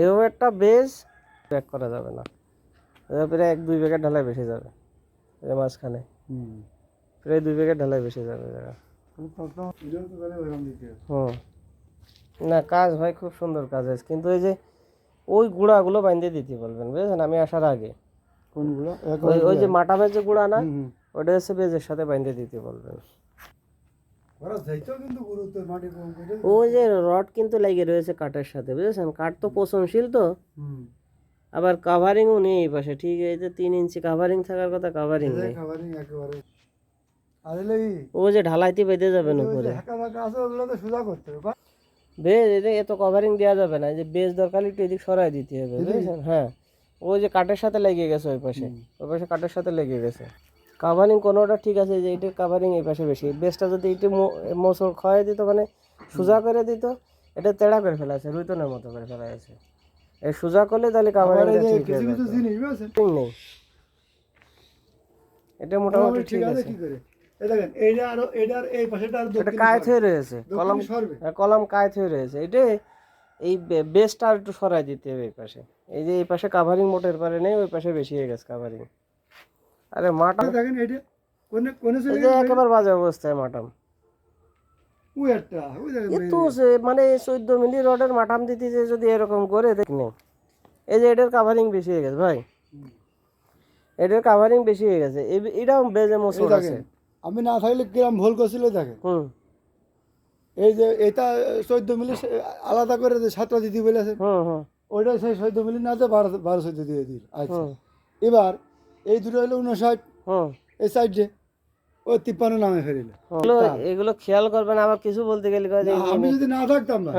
এও একটা বেশ ব্যাক করা যাবে না, প্রায় 1-2 প্যাকেট ঢালাই বেশি যাবে এর মাঝখানে, প্রায় 2 প্যাকেট ঢালাই বেশি যাবে জায়গা। হুম, না কাজ ভাই খুব সুন্দর কাজ আছে, কিন্তু এই যে ওই গুঁড়াগুলো বাঁধিয়ে দিতে বলবেন বুঝেছেন, আমি আসার আগে। কোনগুলো? ওই যে মাটামের যে গুঁড়া না, ওটা হচ্ছে বেজের সাথে বাঁধিয়ে দিতে বলবেন। ওই যে রড কিন্তু লেগে রয়েছে কাঠের সাথে বুঝেছেন, কাঠ তো পচনশীল তো, আবার কাভারিংও নেই এই পাশে, ঠিক এই যে 3 ইঞ্চি কাভারিং থাকার কথা, কাভারিং নেই। ও যে ঢালাইতে বেঁধে যাবেন উপরে বেজ, এই যে এত কভারিং দেওয়া যাবে না, এই যে বেজ দরকার একটু এদিক সরাই দিতে হবে বুঝেছেন। হ্যাঁ, ওই যে কাঠের সাথে লেগে গেছে ওই পাশে, ওই পাশে কাঠের সাথে লেগে গেছে। কাভারিং কোনোটা ঠিক আছে, যে এইটা কাভারিং এই পাশে বেশি, বেজটা যদি একটু মোচড় খাওয়াই দিত, মানে সোজা করে দিত, এটা তেড়া করে ফেলা আছে, রুইতনের মতো করে ফেলা আছে। এই সোজা করলে তাহলে কাভারিংটা ঠিক হয়ে যেত। নেই, এটা মোটামুটি ঠিক আছে। দেখেন এইটা আর এটার এই পাশেটা আর এটা কায়েত হয়ে রয়েছে, কলম কলম কায়েত হয়ে রয়েছে, এটা এই বেসটা আর একটু সরাই দিতে হবে এই পাশে। এই যে এই পাশে কাভারিং মোটের পারে নেই, ওই পাশে বেশি হয়ে গেছে কাভারিং। আরে মাটাম দেখেন এইটা কোনে কোনে এই যে একেবারে বাজে অবস্থায় মাটাম। ওই একটা ওই দেখেন এতো মানে 14 মিলি রডের মাটাম দিতে যে যদি এরকম করে দেখেন, এই যে এটার কাভারিং বেশি হয়ে গেছে ভাই, এটার কাভারিং বেশি হয়ে গেছে, এটাও বেজে মোচড় আছে। আমি না থাকলে কিরম ভুল করছিল দেখেন। এই যে এটা 14 মিলি আলাদা করে যে 7টা দিদি বলেছে, ওইটা সেই 14 মিলি না যে 12 দিয়ে দিল। আচ্ছা, এবার এই দুটো হলো 59, এই সাইডে ওই 53 নামে ফেরিল। এগুলো খেয়াল করবেন, আবার কিছু বলতে গেলে আমি যদি না থাকতাম না,